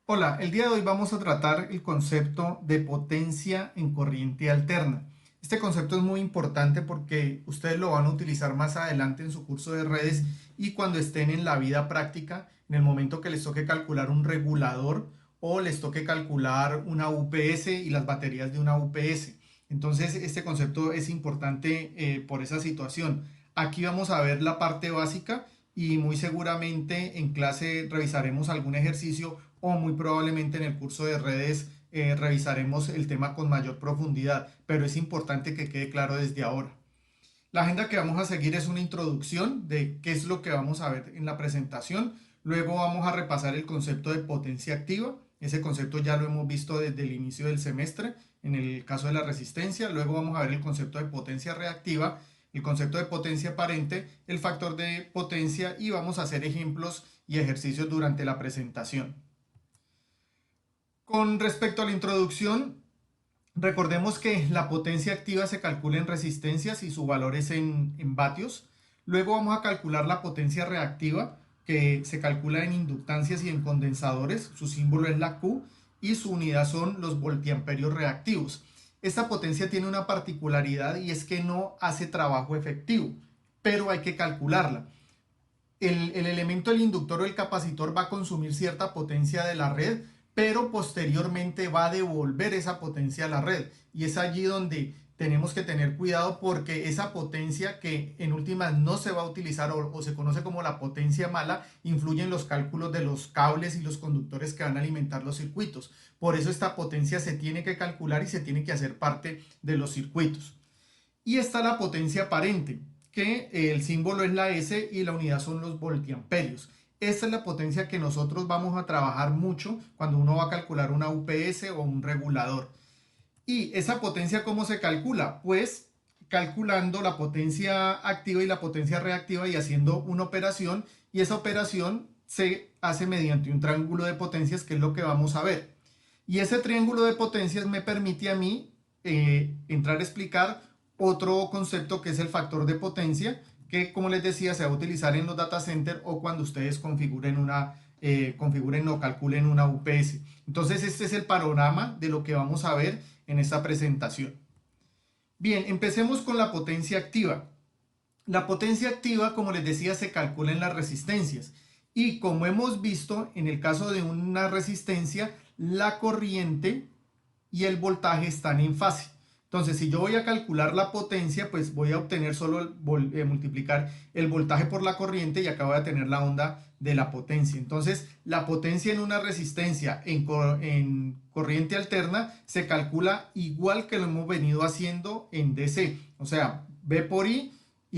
Hola, el día de hoy vamos a tratar el concepto de potencia en corriente alterna. Este concepto es muy importante porque ustedes lo van a utilizar más adelante en su curso de redes y cuando estén en la vida práctica, en el momento que les toque calcular un regulador o les toque calcular una UPS y las baterías de una UPS. Entonces, este concepto es importante por esa situación. Aquí vamos a ver la parte básica y muy seguramente en clase revisaremos algún ejercicio o muy probablemente en el curso de redes revisaremos el tema con mayor profundidad, pero es importante que quede claro desde ahora. La agenda que vamos a seguir es una introducción de qué es lo que vamos a ver en la presentación. Luego vamos a repasar el concepto de potencia activa. Ese concepto ya lo hemos visto desde el inicio del semestre en el caso de la resistencia. Luego vamos a ver el concepto de potencia reactiva, el concepto de potencia aparente, el factor de potencia y vamos a hacer ejemplos y ejercicios durante la presentación. Con respecto a la introducción, recordemos que la potencia activa se calcula en resistencias y su valor es en vatios. Luego vamos a calcular la potencia reactiva, que se calcula en inductancias y en condensadores. Su símbolo es la Q y su unidad son los voltiamperios reactivos. Esta potencia tiene una particularidad y es que no hace trabajo efectivo, pero hay que calcularla. El elemento del inductor o el capacitor va a consumir cierta potencia de la red, pero posteriormente va a devolver esa potencia a la red. Y es allí donde tenemos que tener cuidado porque esa potencia que en últimas no se va a utilizar o se conoce como la potencia mala, influye en los cálculos de los cables y los conductores que van a alimentar los circuitos. Por eso esta potencia se tiene que calcular y se tiene que hacer parte de los circuitos. Y está la potencia aparente, que el símbolo es la S y la unidad son los voltiamperios. Esta es la potencia que nosotros vamos a trabajar mucho cuando uno va a calcular una UPS o un regulador. ¿Y esa potencia cómo se calcula? Pues calculando la potencia activa y la potencia reactiva y haciendo una operación, y esa operación se hace mediante un triángulo de potencias, que es lo que vamos a ver. Y ese triángulo de potencias me permite a mí entrar a explicar otro concepto que es el factor de potencia, que como les decía se va a utilizar en los data centers o cuando ustedes configuren o calculen una UPS. Entonces este es el panorama de lo que vamos a ver en esta presentación. Bien, empecemos con la potencia activa. La potencia activa, como les decía, se calcula en las resistencias. Y como hemos visto, en el caso de una resistencia, la corriente y el voltaje están en fase. Entonces, si yo voy a calcular la potencia, pues voy a obtener solo multiplicar el voltaje por la corriente y acá voy a tener la onda de la potencia. Entonces, la potencia en una resistencia en corriente alterna se calcula igual que lo hemos venido haciendo en DC. O sea, V por I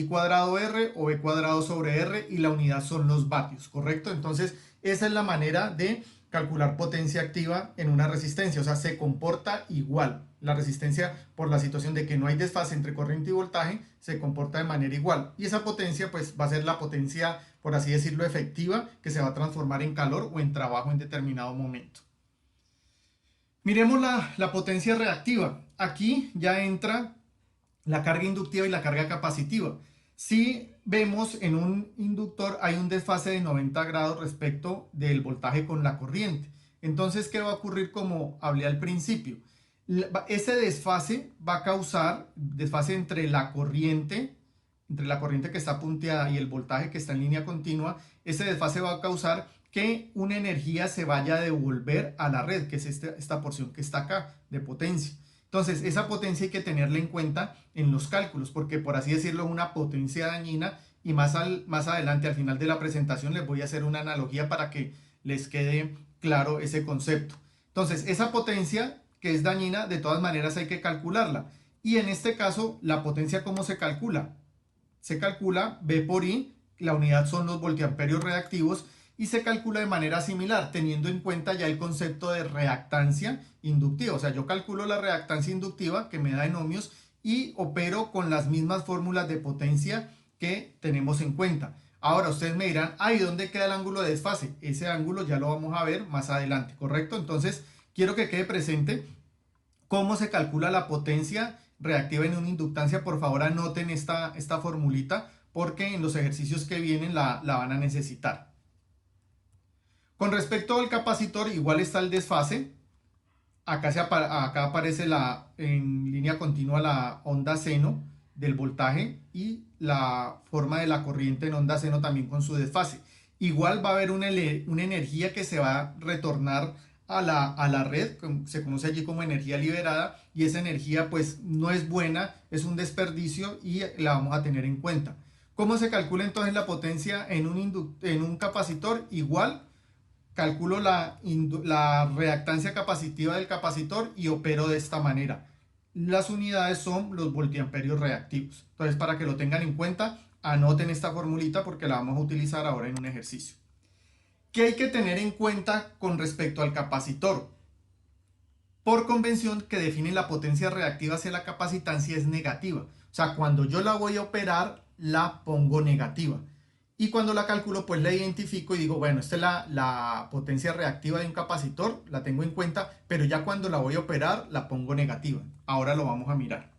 cuadrado R o V cuadrado sobre R y la unidad son los vatios, ¿correcto? Entonces, esa es la manera de calcular potencia activa en una resistencia, o sea, se comporta igual. La resistencia, por la situación de que no hay desfase entre corriente y voltaje, se comporta de manera igual. Y esa potencia, pues, va a ser la potencia, por así decirlo, efectiva, que se va a transformar en calor o en trabajo en determinado momento. Miremos la potencia reactiva. Aquí ya entra la carga inductiva y la carga capacitiva. Si vemos en un inductor hay un desfase de 90 grados respecto del voltaje con la corriente. Entonces, ¿qué va a ocurrir como hablé al principio? Ese desfase va a causar desfase entre la corriente que está punteada y el voltaje que está en línea continua. Ese desfase va a causar que una energía se vaya a devolver a la red, que es esta porción que está acá de potencia. Entonces, esa potencia hay que tenerla en cuenta en los cálculos, porque por así decirlo, es una potencia dañina y más adelante, al final de la presentación, les voy a hacer una analogía para que les quede claro ese concepto. Entonces, esa potencia que es dañina, de todas maneras hay que calcularla. Y en este caso, la potencia, ¿cómo se calcula? Se calcula V por I, la unidad son los voltiamperios reactivos, y se calcula de manera similar, teniendo en cuenta ya el concepto de reactancia inductiva. O sea, yo calculo la reactancia inductiva que me da en ohmios y opero con las mismas fórmulas de potencia que tenemos en cuenta. Ahora ustedes me dirán, ¿y dónde queda el ángulo de desfase? Ese ángulo ya lo vamos a ver más adelante, ¿correcto? Entonces, quiero que quede presente cómo se calcula la potencia reactiva en una inductancia. Por favor, anoten esta formulita porque en los ejercicios que vienen la van a necesitar. Con respecto al capacitor, igual está el desfase. Acá aparece en línea continua la onda seno del voltaje y la forma de la corriente en onda seno también con su desfase. Igual va a haber una energía que se va a retornar a la red, se conoce allí como energía liberada, y esa energía pues no es buena, es un desperdicio y la vamos a tener en cuenta. ¿Cómo se calcula entonces la potencia en un capacitor? Igual calculo la reactancia capacitiva del capacitor y opero de esta manera. Las unidades son los voltiamperios reactivos. Entonces, para que lo tengan en cuenta, anoten esta formulita porque la vamos a utilizar ahora en un ejercicio. ¿Qué hay que tener en cuenta con respecto al capacitor? Por convención, que define la potencia reactiva hacia la capacitancia es negativa. O sea, cuando yo la voy a operar, la pongo negativa. Y cuando la calculo, pues la identifico y digo, bueno, esta es la potencia reactiva de un capacitor, la tengo en cuenta, pero ya cuando la voy a operar, la pongo negativa. Ahora lo vamos a mirar.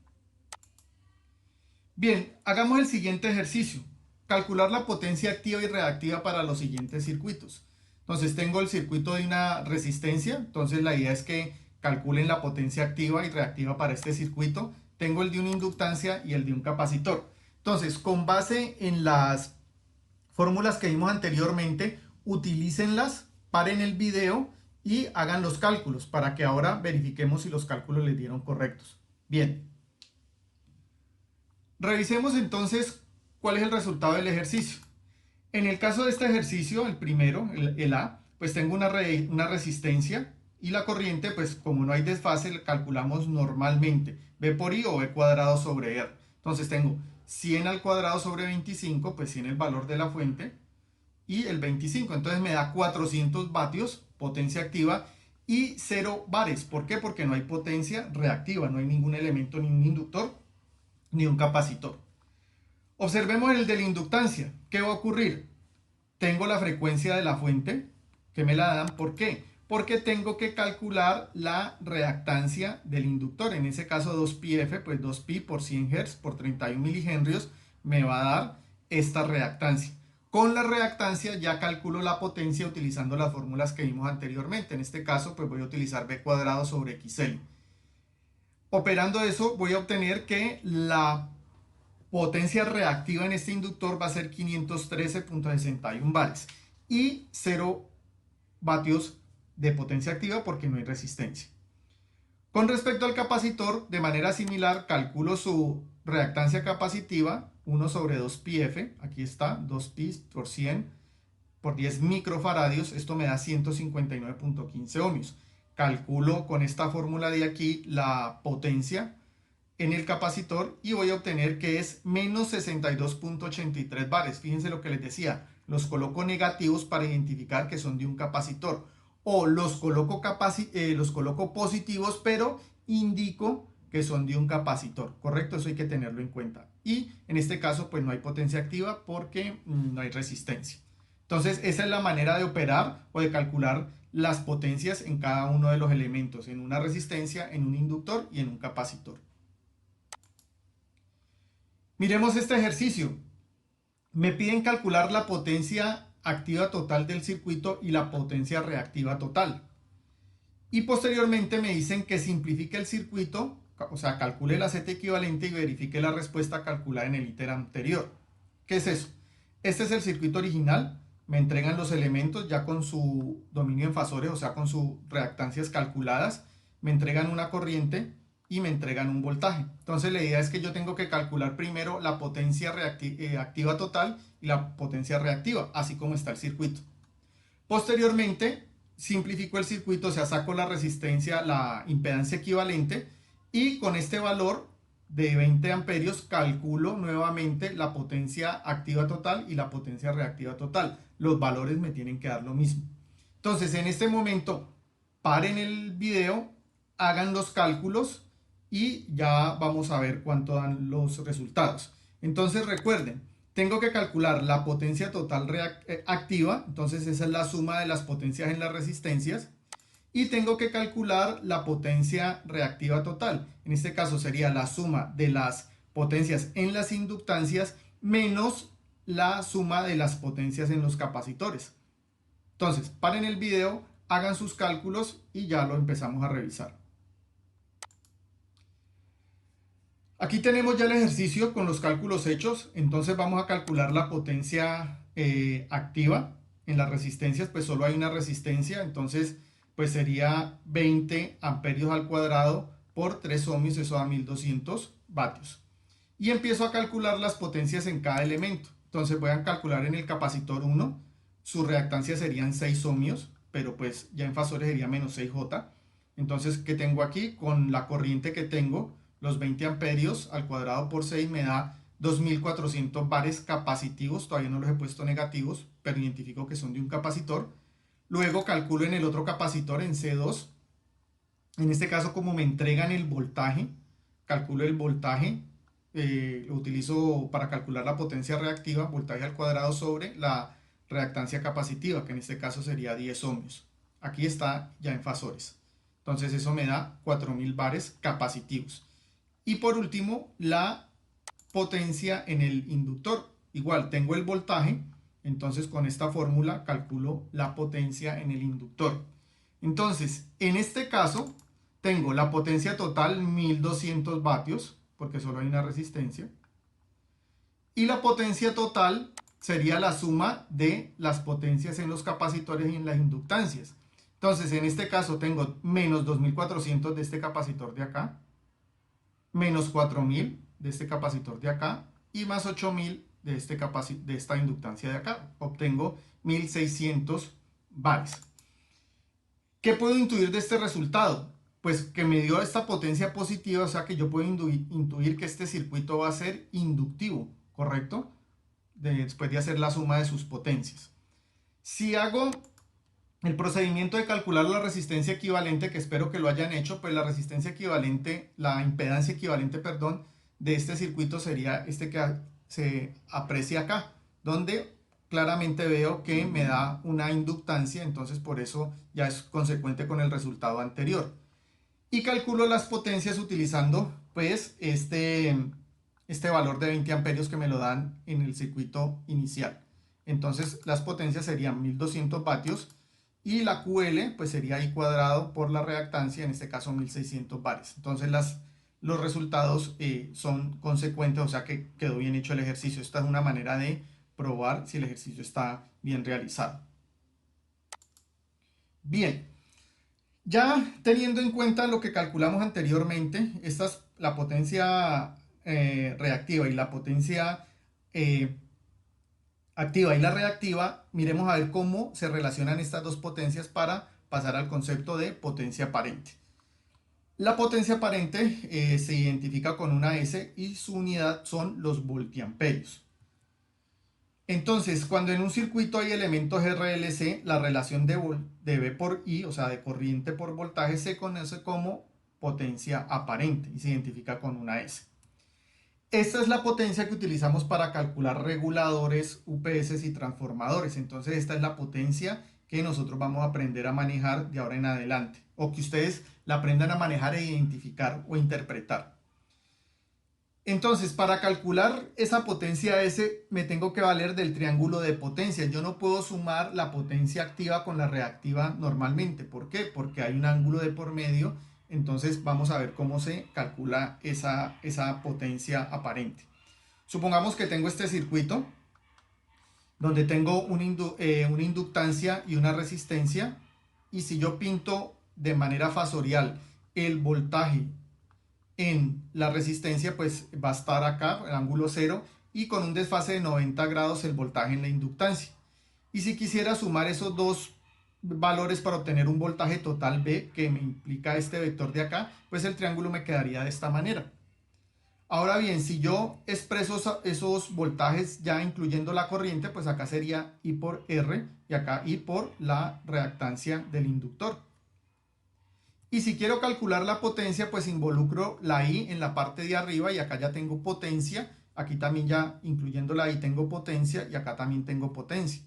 Bien, hagamos el siguiente ejercicio. Calcular la potencia activa y reactiva para los siguientes circuitos. Entonces tengo el circuito de una resistencia, entonces la idea es que calculen la potencia activa y reactiva para este circuito. Tengo el de una inductancia y el de un capacitor. Entonces, con base en las fórmulas que vimos anteriormente, utilícenlas, paren el video y hagan los cálculos para que ahora verifiquemos si los cálculos les dieron correctos. Bien. Revisemos entonces cuál es el resultado del ejercicio. En el caso de este ejercicio, el primero, el A, pues tengo una resistencia y la corriente, pues como no hay desfase, calculamos normalmente B por I o B cuadrado sobre R. Entonces tengo 100 al cuadrado sobre 25, pues 100 el valor de la fuente y el 25. Entonces me da 400 vatios, potencia activa, y 0 bares. ¿Por qué? Porque no hay potencia reactiva, no hay ningún elemento, ni un inductor, ni un capacitor. Observemos el de la inductancia. ¿Qué va a ocurrir? Tengo la frecuencia de la fuente, que me la dan. ¿Por qué? Porque tengo que calcular la reactancia del inductor. En ese caso 2πf, pues 2pi por 100 Hz por 31 milihenrios me va a dar esta reactancia. Con la reactancia ya calculo la potencia utilizando las fórmulas que vimos anteriormente. En este caso pues voy a utilizar b cuadrado sobre xl. Operando eso voy a obtener que la potencia reactiva en este inductor va a ser 513.61 bares y 0 vatios de potencia activa porque no hay resistencia. Con respecto al capacitor, de manera similar, calculo su reactancia capacitiva, 1 sobre 2πf, aquí está, 2pi por 100 por 10 microfaradios, esto me da 159.15 ohmios. Calculo con esta fórmula de aquí la potencia en el capacitor y voy a obtener que es menos 62.83 bares. Fíjense lo que les decía, los coloco negativos para identificar que son de un capacitor, o los coloco positivos, pero indico que son de un capacitor, ¿correcto? Eso hay que tenerlo en cuenta. Y en este caso, pues no hay potencia activa porque no hay resistencia. Entonces, esa es la manera de operar o de calcular las potencias en cada uno de los elementos, en una resistencia, en un inductor y en un capacitor. Miremos este ejercicio. Me piden calcular la potencia activa total del circuito y la potencia reactiva total. Y posteriormente me dicen que simplifique el circuito, o sea, calcule la Z equivalente y verifique la respuesta calculada en el íter anterior. ¿Qué es eso? Este es el circuito original. Me entregan los elementos ya con su dominio en fasores, o sea, con sus reactancias calculadas. Me entregan una corriente y me entregan un voltaje. Entonces la idea es que yo tengo que calcular primero la potencia activa total y la potencia reactiva, así como está el circuito. Posteriormente, simplifico el circuito, o sea, saco la resistencia, la impedancia equivalente, y con este valor de 20 amperios calculo nuevamente la potencia activa total y la potencia reactiva total. Los valores me tienen que dar lo mismo. Entonces, en este momento, paren el video, hagan los cálculos y ya vamos a ver cuánto dan los resultados. Entonces recuerden, tengo que calcular la potencia total activa, entonces esa es la suma de las potencias en las resistencias, y tengo que calcular la potencia reactiva total. En este caso sería la suma de las potencias en las inductancias menos la suma de las potencias en los capacitores. Entonces, paren el video, hagan sus cálculos y ya lo empezamos a revisar. Aquí tenemos ya el ejercicio con los cálculos hechos. Entonces vamos a calcular la potencia activa. En las resistencias pues solo hay una resistencia, entonces pues sería 20 amperios al cuadrado por 3 ohmios, eso da 1200 vatios. Y empiezo a calcular las potencias en cada elemento. Entonces voy a calcular en el capacitor 1, su reactancia serían 6 ohmios, pero pues ya en fasores sería menos 6J. Entonces, ¿qué tengo aquí? Con la corriente que tengo, los 20 amperios al cuadrado por 6 me da 2400 bares capacitivos. Todavía no los he puesto negativos, pero identifico que son de un capacitor. Luego calculo en el otro capacitor, en C2. En este caso, como me entregan el voltaje, calculo el voltaje. Lo utilizo para calcular la potencia reactiva, voltaje al cuadrado sobre la reactancia capacitiva, que en este caso sería 10 ohmios. Aquí está ya en fasores. Entonces eso me da 4000 bares capacitivos. Y por último, la potencia en el inductor. Igual, tengo el voltaje, entonces con esta fórmula calculo la potencia en el inductor. Entonces, en este caso, tengo la potencia total 1200 vatios, porque solo hay una resistencia. Y la potencia total sería la suma de las potencias en los capacitores y en las inductancias. Entonces, en este caso tengo menos 2400 de este capacitor de acá, menos 4000 de este capacitor de acá y más 8000 de esta inductancia de acá. Obtengo 1600 bares. ¿Qué puedo intuir de este resultado? Pues que me dio esta potencia positiva, o sea que yo puedo intuir que este circuito va a ser inductivo, ¿correcto? Después de hacer la suma de sus potencias. Si hago el procedimiento de calcular la resistencia equivalente, que espero que lo hayan hecho, pues la resistencia equivalente, la impedancia equivalente, perdón, de este circuito sería este que se aprecia acá, donde claramente veo que me da una inductancia, entonces por eso ya es consecuente con el resultado anterior. Y calculo las potencias utilizando pues este valor de 20 amperios que me lo dan en el circuito inicial. Entonces las potencias serían 1200 vatios y la QL pues sería I cuadrado por la reactancia, en este caso 1600 bares. Entonces los resultados son consecuentes, o sea que quedó bien hecho el ejercicio. Esta es una manera de probar si el ejercicio está bien realizado. Bien, ya teniendo en cuenta lo que calculamos anteriormente, esta es la potencia reactiva y la potencia activa y la reactiva, miremos a ver cómo se relacionan estas dos potencias para pasar al concepto de potencia aparente. La potencia aparente se identifica con una S y su unidad son los voltiamperios. Entonces, cuando en un circuito hay elementos RLC, la relación de V por I, o sea, de corriente por voltaje, se conoce como potencia aparente y se identifica con una S. Esta es la potencia que utilizamos para calcular reguladores, UPS y transformadores. Entonces, esta es la potencia que nosotros vamos a aprender a manejar de ahora en adelante, o que ustedes la aprendan a manejar e identificar o interpretar. Entonces, para calcular esa potencia S, me tengo que valer del triángulo de potencias. Yo no puedo sumar la potencia activa con la reactiva normalmente. ¿Por qué? Porque hay un ángulo de por medio. Entonces, vamos a ver cómo se calcula esa potencia aparente. Supongamos que tengo este circuito, donde tengo una inductancia y una resistencia. Y si yo pinto de manera fasorial el voltaje en la resistencia, pues va a estar acá, el ángulo 0, y con un desfase de 90 grados el voltaje en la inductancia. Y si quisiera sumar esos dos valores para obtener un voltaje total B, que me implica este vector de acá, pues el triángulo me quedaría de esta manera. Ahora bien, si yo expreso esos voltajes ya incluyendo la corriente, pues acá sería I por R y acá I por la reactancia del inductor. Y si quiero calcular la potencia, pues involucro la I en la parte de arriba y acá ya tengo potencia. Aquí también ya incluyendo la I tengo potencia y acá también tengo potencia.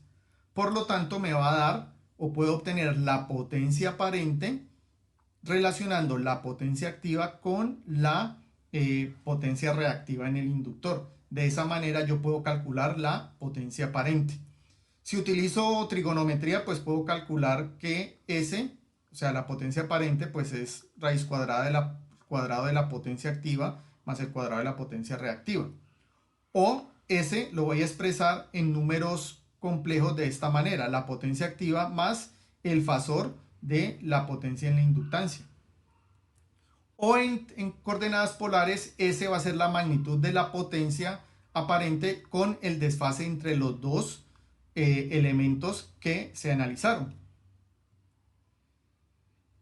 Por lo tanto me va a dar o puedo obtener la potencia aparente relacionando la potencia activa con la potencia reactiva en el inductor. De esa manera yo puedo calcular la potencia aparente. Si utilizo trigonometría, pues puedo calcular que S, o sea, la potencia aparente, pues es raíz cuadrada de cuadrado de la potencia activa más el cuadrado de la potencia reactiva. O S lo voy a expresar en números complejos de esta manera, la potencia activa más el fasor de la potencia en la inductancia. O en coordenadas polares, S va a ser la magnitud de la potencia aparente con el desfase entre los dos elementos que se analizaron.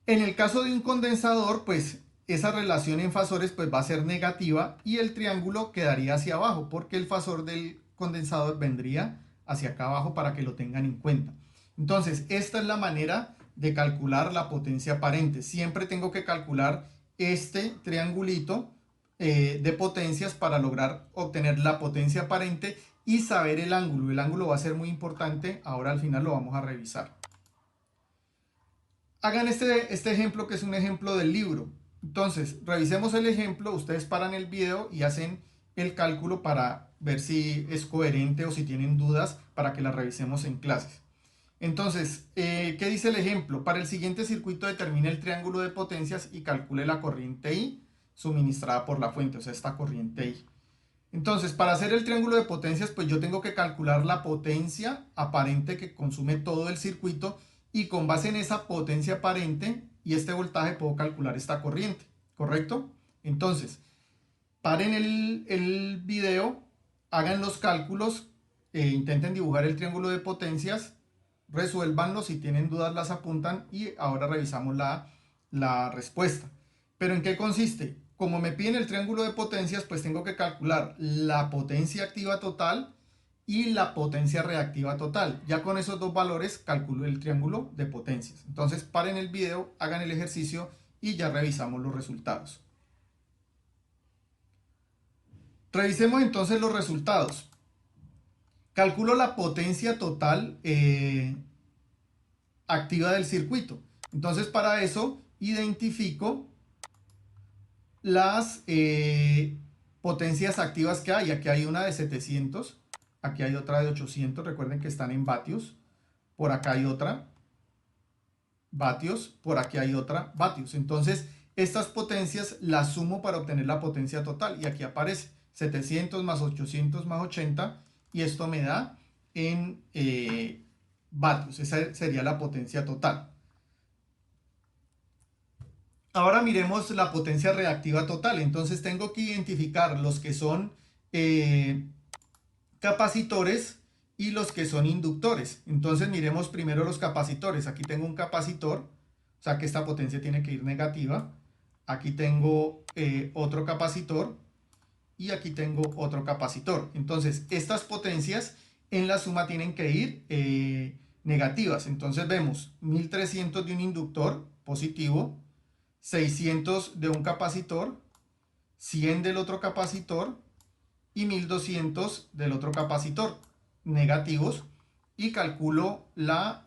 En el caso de un condensador, pues esa relación en fasores pues va a ser negativa y el triángulo quedaría hacia abajo porque el fasor del condensador vendría hacia acá abajo para que lo tengan en cuenta. Entonces, esta es la manera de calcular la potencia aparente. Siempre tengo que calcular este triangulito de potencias para lograr obtener la potencia aparente y saber el ángulo. El ángulo va a ser muy importante, ahora al final lo vamos a revisar. Hagan este ejemplo que es un ejemplo del libro. Entonces, revisemos el ejemplo, ustedes paran el video y hacen el cálculo para ver si es coherente o si tienen dudas para que la revisemos en clases. Entonces, ¿qué dice el ejemplo? Para el siguiente circuito determine el triángulo de potencias y calcule la corriente I suministrada por la fuente, o sea, esta corriente I. Entonces, para hacer el triángulo de potencias, pues yo tengo que calcular la potencia aparente que consume todo el circuito y con base en esa potencia aparente y este voltaje puedo calcular esta corriente, ¿correcto? Entonces, paren el video, hagan los cálculos, intenten dibujar el triángulo de potencias, resuélvanlo, si tienen dudas las apuntan y ahora revisamos la respuesta. ¿Pero en qué consiste? Como me piden el triángulo de potencias, pues tengo que calcular la potencia activa total y la potencia reactiva total. Ya con esos dos valores calculo el triángulo de potencias. Entonces paren el video, hagan el ejercicio y ya revisamos los resultados. Revisemos entonces los resultados. Calculo la potencia total activa del circuito. Entonces para eso identifico las potencias activas que hay. Aquí hay una de 700, aquí hay otra de 800, recuerden que están en vatios. Por acá hay otra, vatios, por aquí hay otra, vatios. Entonces estas potencias las sumo para obtener la potencia total y aquí aparece 700 más 800 más 80 y esto me da en vatios. Esa sería la potencia total. Ahora miremos la potencia reactiva total. Entonces tengo que identificar los que son capacitores y los que son inductores. Entonces miremos primero los capacitores. Aquí tengo un capacitor, o sea que esta potencia tiene que ir negativa. Aquí tengo otro capacitor y aquí tengo otro capacitor. Entonces estas potencias en la suma tienen que ir negativas. Entonces vemos 1300 de un inductor positivo, 600 de un capacitor, 100 del otro capacitor y 1200 del otro capacitor negativos y calculo la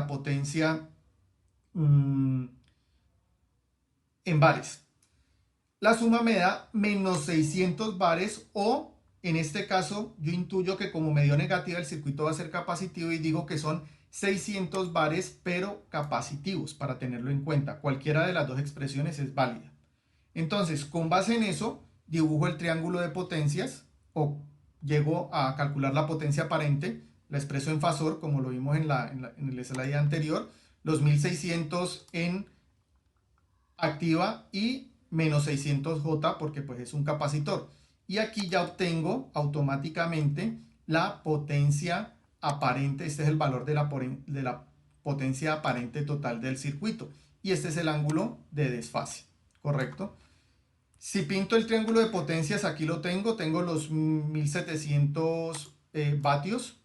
potencia en bares. La suma me da menos 600 bares o en este caso yo intuyo que como me dio negativa el circuito va a ser capacitivo y digo que son 600 bares pero capacitivos para tenerlo en cuenta. Cualquiera de las dos expresiones es válida. Entonces con base en eso dibujo el triángulo de potencias o llego a calcular la potencia aparente, la expreso en fasor como lo vimos en el slide anterior, los 1600 en activa y menos 600J porque pues es un capacitor. Y aquí ya obtengo automáticamente la potencia aparente, este es el valor de la potencia aparente total del circuito. Y este es el ángulo de desfase, ¿correcto? Si pinto el triángulo de potencias, aquí lo tengo los 1700 vatios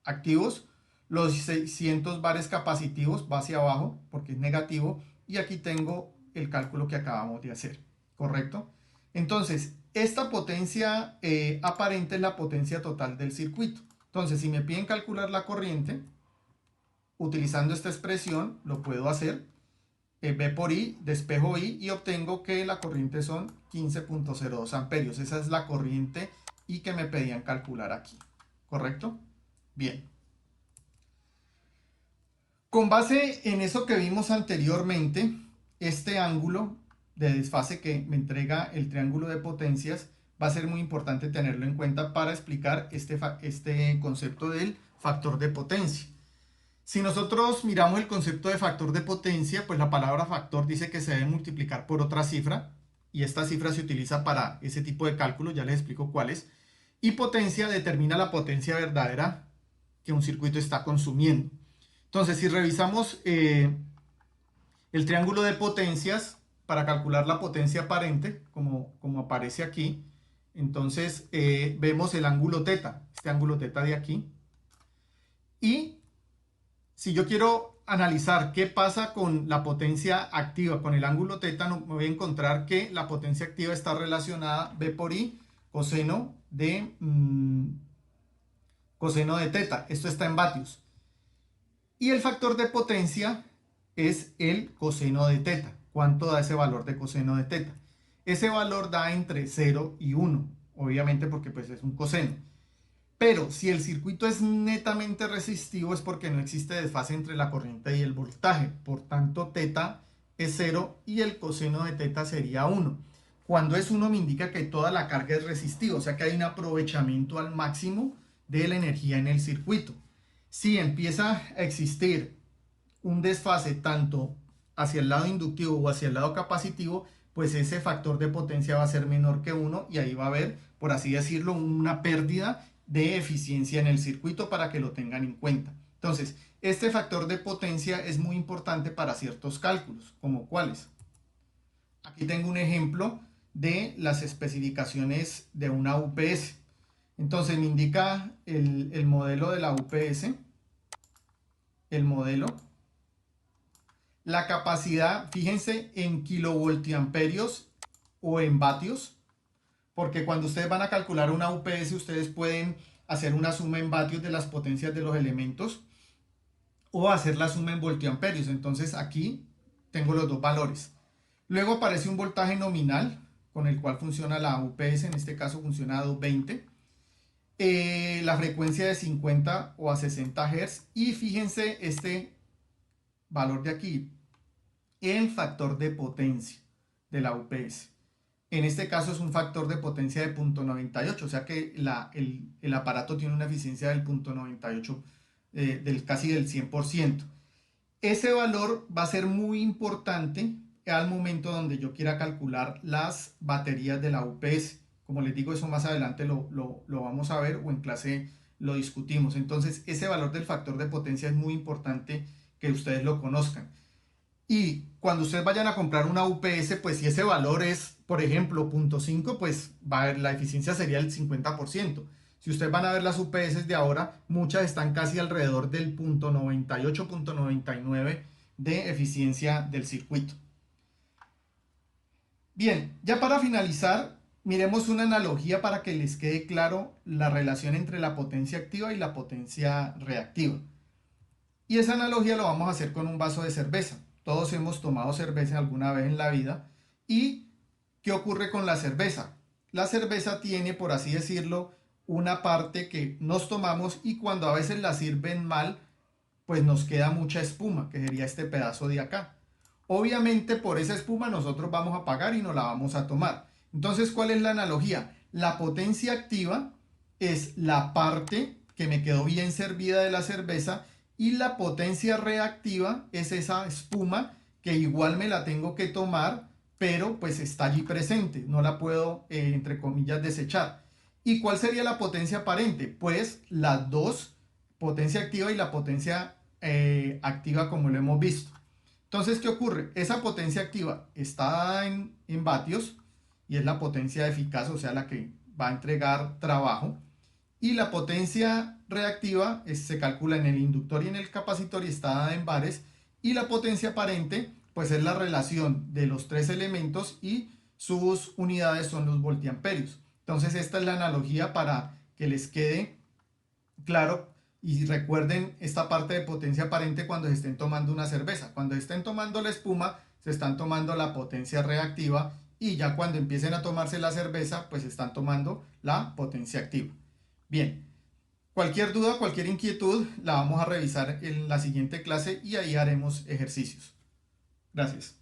activos, los 600 bares capacitivos, va hacia abajo porque es negativo, y aquí tengo el cálculo que acabamos de hacer, ¿correcto? Entonces, esta potencia aparente es la potencia total del circuito. Entonces, si me piden calcular la corriente, utilizando esta expresión, lo puedo hacer. B por I, despejo I y obtengo que la corriente son 15.02 amperios. Esa es la corriente I que me pedían calcular aquí, ¿correcto? Bien. Con base en eso que vimos anteriormente, este ángulo de desfase que me entrega el triángulo de potencias va a ser muy importante tenerlo en cuenta para explicar este concepto del factor de potencia. Si nosotros miramos el concepto de factor de potencia, pues la palabra factor dice que se debe multiplicar por otra cifra, y esta cifra se utiliza para ese tipo de cálculos, ya les explico cuáles, y potencia determina la potencia verdadera que un circuito está consumiendo. Entonces, si revisamos el triángulo de potencias para calcular la potencia aparente, como aparece aquí, entonces vemos el ángulo teta, este ángulo teta de aquí, y si yo quiero analizar qué pasa con la potencia activa, con el ángulo teta, me voy a encontrar que la potencia activa está relacionada B por I coseno de teta. Esto está en vatios. Y el factor de potencia es el coseno de teta. ¿Cuánto da ese valor de coseno de teta? Ese valor da entre 0 y 1, obviamente porque pues es un coseno. Pero si el circuito es netamente resistivo es porque no existe desfase entre la corriente y el voltaje. Por tanto, teta es 0 y el coseno de teta sería 1. Cuando es 1 me indica que toda la carga es resistiva, o sea que hay un aprovechamiento al máximo de la energía en el circuito. Si empieza a existir un desfase tanto hacia el lado inductivo o hacia el lado capacitivo, pues ese factor de potencia va a ser menor que 1 y ahí va a haber, por así decirlo, una pérdida de eficiencia en el circuito para que lo tengan en cuenta. Entonces, este factor de potencia es muy importante para ciertos cálculos, como cuáles. Aquí tengo un ejemplo de las especificaciones de una UPS. Entonces me indica el modelo de la UPS, el modelo, la capacidad, fíjense en kilovoltiamperios o en vatios, porque cuando ustedes van a calcular una UPS, ustedes pueden hacer una suma en vatios de las potencias de los elementos o hacer la suma en voltiamperios. Entonces aquí tengo los dos valores. Luego aparece un voltaje nominal con el cual funciona la UPS, en este caso funciona a 220. La frecuencia de 50 o a 60 Hz. Y fíjense este valor de aquí, el factor de potencia de la UPS. En este caso es un factor de potencia de 0.98, o sea que el aparato tiene una eficiencia del 0.98, casi del 100%. Ese valor va a ser muy importante al momento donde yo quiera calcular las baterías de la UPS. Como les digo, eso más adelante lo vamos a ver o en clase lo discutimos. Entonces, ese valor del factor de potencia es muy importante que ustedes lo conozcan. Y cuando ustedes vayan a comprar una UPS, pues si ese valor es, por ejemplo, 0.5, pues la eficiencia sería el 50%. Si ustedes van a ver las UPS de ahora, muchas están casi alrededor del 0.98, 0.99 de eficiencia del circuito. Bien, ya para finalizar, miremos una analogía para que les quede claro la relación entre la potencia activa y la potencia reactiva. Y esa analogía lo vamos a hacer con un vaso de cerveza. Todos hemos tomado cerveza alguna vez en la vida. ¿Y qué ocurre con la cerveza? La cerveza tiene, por así decirlo, una parte que nos tomamos y cuando a veces la sirven mal, pues nos queda mucha espuma, que sería este pedazo de acá. Obviamente por esa espuma nosotros vamos a pagar y nos la vamos a tomar. Entonces, ¿cuál es la analogía? La potencia activa es la parte que me quedó bien servida de la cerveza y la potencia reactiva es esa espuma que igual me la tengo que tomar, pero pues está allí presente, no la puedo, entre comillas, desechar. ¿Y cuál sería la potencia aparente? Pues las dos, potencia activa y la potencia activa como lo hemos visto. Entonces, ¿qué ocurre? Esa potencia activa está dada en vatios y es la potencia eficaz, o sea, la que va a entregar trabajo. Y la potencia reactiva se calcula en el inductor y en el capacitor y está dada en bares. Y la potencia aparente, pues es la relación de los tres elementos y sus unidades son los voltiamperios. Entonces esta es la analogía para que les quede claro y recuerden esta parte de potencia aparente cuando se estén tomando una cerveza. Cuando estén tomando la espuma, se están tomando la potencia reactiva y ya cuando empiecen a tomarse la cerveza, pues están tomando la potencia activa. Bien, Cualquier duda, cualquier inquietud, la vamos a revisar en la siguiente clase y ahí haremos ejercicios. Gracias.